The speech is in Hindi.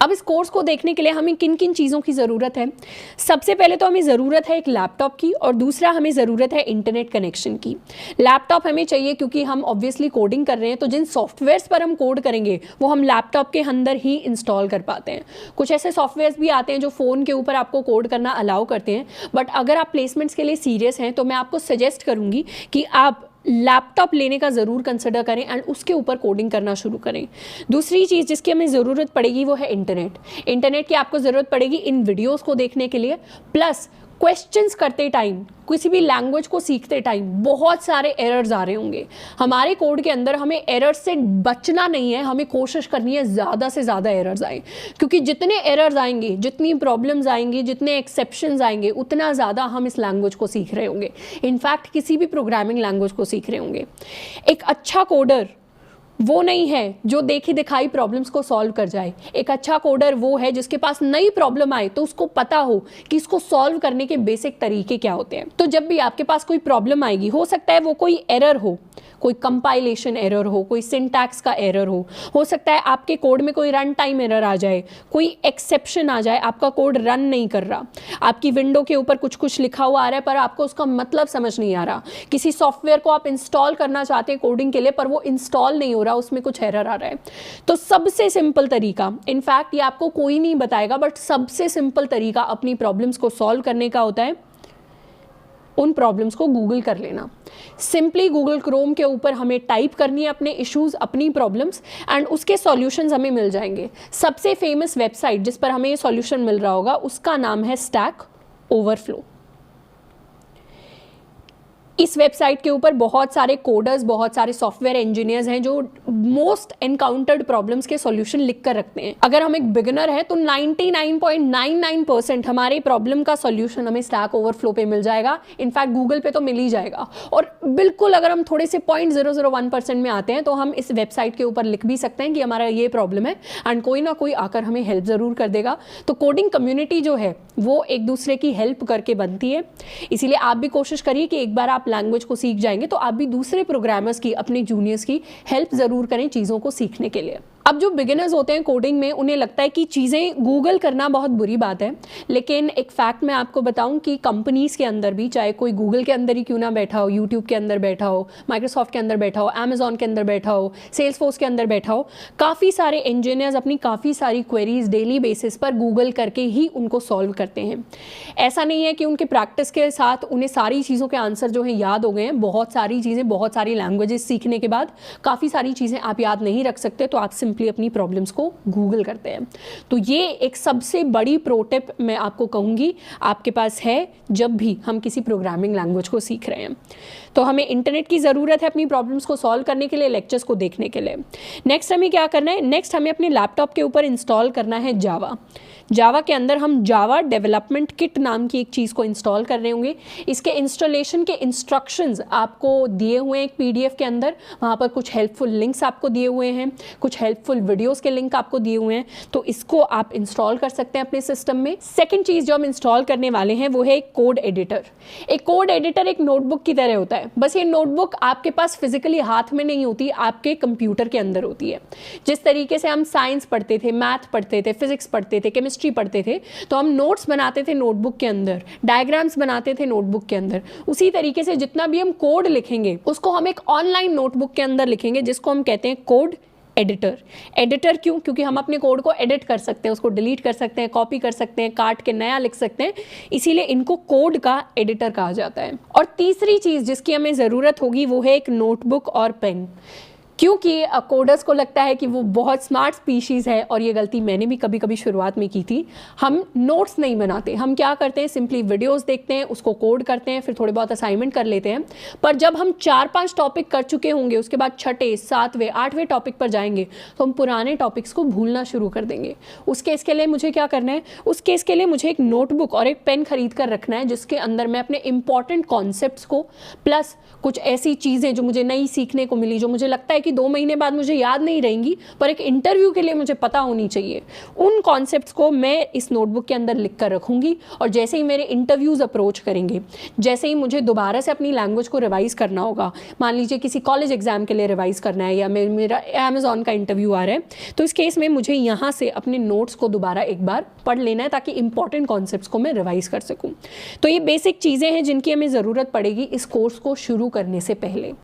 अब इस कोर्स को देखने के लिए हमें किन किन चीज़ों की ज़रूरत है? सबसे पहले तो हमें ज़रूरत है एक लैपटॉप की, और दूसरा हमें ज़रूरत है इंटरनेट कनेक्शन की। लैपटॉप हमें चाहिए क्योंकि हम ऑब्वियसली कोडिंग कर रहे हैं, तो जिन सॉफ्टवेयर्स पर हम कोड करेंगे वो हम लैपटॉप के अंदर ही इंस्टॉल कर पाते हैं। कुछ ऐसे सॉफ्टवेयर्स भी आते हैं जो फ़ोन के ऊपर आपको कोड करना अलाउ करते हैं, बट अगर आप प्लेसमेंट्स के लिए सीरियस हैं तो मैं आपको सजेस्ट करूँगी कि आप लैपटॉप लेने का ज़रूर कंसिडर करें एंड उसके ऊपर कोडिंग करना शुरू करें। दूसरी चीज़ जिसकी हमें ज़रूरत पड़ेगी वो है इंटरनेट की आपको ज़रूरत पड़ेगी इन वीडियोस को देखने के लिए, प्लस क्वेश्चंस करते टाइम, किसी भी लैंग्वेज को सीखते टाइम बहुत सारे एरर्स आ रहे होंगे हमारे कोड के अंदर। हमें एरर्स से बचना नहीं है, हमें कोशिश करनी है ज़्यादा से ज़्यादा एरर्स आए, क्योंकि जितने एरर्स आएंगे, जितनी प्रॉब्लम्स आएंगी, जितने एक्सेप्शंस आएंगे, उतना ज़्यादा हम इस लैंग्वेज को सीख रहे होंगे। इनफैक्ट किसी भी प्रोग्रामिंग लैंग्वेज को सीख रहे होंगे। एक अच्छा कोडर वो नहीं है जो देखी दिखाई प्रॉब्लम्स को सॉल्व कर जाए। एक अच्छा कोडर वो है जिसके पास नई प्रॉब्लम आए तो उसको पता हो कि इसको सॉल्व करने के बेसिक तरीके क्या होते हैं। तो जब भी आपके पास कोई प्रॉब्लम आएगी, हो सकता है वो कोई एरर हो, कोई कंपाइलेशन एरर हो, कोई सिंटैक्स का एरर हो सकता है आपके कोड में कोई रन टाइम एरर आ जाए, कोई एक्सेप्शन आ जाए, आपका कोड रन नहीं कर रहा, आपकी विंडो के ऊपर कुछ कुछ लिखा हुआ आ रहा है पर आपको उसका मतलब समझ नहीं आ रहा। किसी सॉफ्टवेयर को आप इंस्टॉल करना चाहते हैं कोडिंग के लिए पर वो इंस्टॉल नहीं हो रहा, उसमें कुछ एरर आ रहा है। तो सबसे सिंपल तरीका, इनफैक्ट ये आपको कोई नहीं बताएगा, बट सबसे सिंपल तरीका अपनी प्रॉब्लम्स को सॉल्व करने का होता है उन प्रॉब्लम्स को गूगल कर लेना। सिंपली गूगल क्रोम के ऊपर हमें टाइप करनी है अपने इश्यूज, अपनी प्रॉब्लम्स, एंड उसके सॉल्यूशंस हमें मिल जाएंगे। सबसे फेमस वेबसाइट जिस पर हमें ये सॉल्यूशन मिल रहा होगा उसका नाम है स्टैक ओवरफ्लो। इस वेबसाइट के ऊपर बहुत सारे कोडर्स, बहुत सारे सॉफ्टवेयर इंजीनियर्स हैं जो मोस्ट एनकाउंटर्ड प्रॉब्लम्स के सॉल्यूशन लिख कर रखते हैं। अगर हम एक बिगिनर हैं तो 99.99% हमारे प्रॉब्लम का सॉल्यूशन हमें स्टैक ओवरफ्लो पे मिल जाएगा। इनफैक्ट गूगल पे तो मिल ही जाएगा। और बिल्कुल अगर हम थोड़े से 0.001% में आते हैं तो हम इस वेबसाइट के ऊपर लिख भी सकते हैं कि हमारा ये प्रॉब्लम है, एंड कोई ना कोई आकर हमें हेल्प ज़रूर कर देगा। तो कोडिंग कम्युनिटी जो है वो एक दूसरे की हेल्प करके बनती है। इसीलिए आप भी कोशिश करिए कि एक बार आप लैंग्वेज को सीख जाएंगे तो आप भी दूसरे प्रोग्रामर्स की, अपने जूनियर्स की हेल्प जरूर करें चीज़ों को सीखने के लिए। अब जो बिगिनर्स होते हैं कोडिंग में, उन्हें लगता है कि चीज़ें गूगल करना बहुत बुरी बात है, लेकिन एक फैक्ट मैं आपको बताऊं कि कंपनीज़ के अंदर भी, चाहे कोई गूगल के अंदर ही क्यों ना बैठा हो, यूट्यूब के अंदर बैठा हो, माइक्रोसॉफ्ट के अंदर बैठा हो, अमेजॉन के अंदर बैठा हो, सेल्सफोर्स के अंदर बैठा हो, काफ़ी सारे इंजीनियर्स अपनी काफ़ी सारी क्वेरीज डेली बेसिस पर गूगल करके ही उनको सॉल्व करते हैं। ऐसा नहीं है कि उनके प्रैक्टिस के साथ उन्हें सारी चीज़ों के आंसर जो हैं याद हो गए हैं। बहुत सारी चीज़ें, बहुत सारी लैंग्वेजेस सीखने के बाद काफ़ी सारी चीज़ें आप याद नहीं रख सकते, तो आप अपनी प्रॉब्लम्स को गूगल करते हैं। तो ये एक सबसे बड़ी प्रो टिप मैं आपको कहूँगी आपके पास है जब भी हम किसी प्रोग्रामिंग लैंग्वेज को सीख रहे हैं। तो हमें इंटरनेट की ज़रूरत है अपनी प्रॉब्लम्स को सॉल्व करने के लिए, लेक्चर्स को देखने के लिए। नेक्स्ट हमें क्या करना है? नेक्स्ट हमें अपने लैपटॉप के ऊपर इंस्टॉल करना है जावा के अंदर हम जावा डेवलपमेंट किट नाम की एक चीज़ को इंस्टॉल कर रहे होंगे। इसके इंस्टॉलेशन के इंस्ट्रक्शंस आपको दिए हुए हैं एक पीडीएफ के अंदर। वहाँ पर कुछ हेल्पफुल लिंक्स आपको दिए हुए हैं, कुछ हेल्पफुल वीडियोस के लिंक आपको दिए हुए हैं, तो इसको आप इंस्टॉल कर सकते हैं अपने सिस्टम में। सेकेंड चीज़ जो हम इंस्टॉल करने वाले हैं वो है एक कोड एडिटर। एक कोड एडिटर एक नोटबुक की तरह होता है, बस ये नोटबुक आपके पास फिजिकली हाथ में नहीं होती, आपके कंप्यूटर के अंदर होती है। जिस तरीके से हम साइंस पढ़ते थे, मैथ पढ़ते थे, फिजिक्स पढ़ते थे, केमिस्ट्री पढ़ते थे, तो हम नोट्स बनाते थे नोटबुक के अंदर, डायग्राम्स बनाते थे नोटबुक के अंदर। उसी तरीके से जितना भी हम कोड लिखेंगे उसको हम एक ऑनलाइन नोटबुक के अंदर लिखेंगे, जिसको हम कहते हैं कोड एडिटर। एडिटर क्यों? क्योंकि हम अपने कोड को एडिट कर सकते हैं, उसको डिलीट कर सकते हैं, कॉपी कर सकते हैं, काट के नया लिख सकते हैं, इसीलिए इनको कोड का एडिटर कहा जाता है। और तीसरी चीज़ जिसकी हमें ज़रूरत होगी वो है एक नोटबुक और पेन। क्योंकि कोडर्स को लगता है कि वो बहुत स्मार्ट स्पीशीज़ है, और ये गलती मैंने भी कभी कभी शुरुआत में की थी। हम नोट्स नहीं बनाते, हम क्या करते हैं, सिंपली वीडियोस देखते हैं, उसको कोड करते हैं, फिर थोड़े बहुत असाइनमेंट कर लेते हैं। पर जब हम 4-5 टॉपिक कर चुके होंगे, उसके बाद 6ठे, 7वें, 8वें टॉपिक पर जाएंगे तो हम पुराने टॉपिक्स को भूलना शुरू कर देंगे। उस केस के लिए मुझे क्या करना है? उस केस के लिए मुझे एक नोटबुक और एक पेन खरीद कर रखना है, जिसके अंदर मैं अपने इंपॉर्टेंट कॉन्सेप्ट्स को, प्लस कुछ ऐसी चीज़ें जो मुझे नई सीखने को मिली, जो मुझे लगता है कि 2 महीने बाद मुझे याद नहीं रहेंगी, पर एक इंटरव्यू के लिए मुझे पता होनी चाहिए। उन कॉन्सेप्ट्स को मैं इस नोटबुक के अंदर लिख कर रखूँगी, और जैसे ही मेरे इंटरव्यूज़ अप्रोच करेंगे, जैसे ही मुझे दोबारा से अपनी लैंग्वेज को रिवाइज करना होगा, मान लीजिए किसी कॉलेज एग्जाम के लिए रिवाइज करना है या मेरा अमेज़ॉन का इंटरव्यू आ रहा है, तो इस केस में मुझे यहाँ से अपने नोट्स को दोबारा एक बार पढ़ लेना है ताकि इंपॉर्टेंट कॉन्सेप्ट्स को मैं रिवाइज कर सकूँ। तो ये बेसिक चीज़ें हैं जिनकी हमें ज़रूरत पड़ेगी इस कोर्स को शुरू करने से पहले।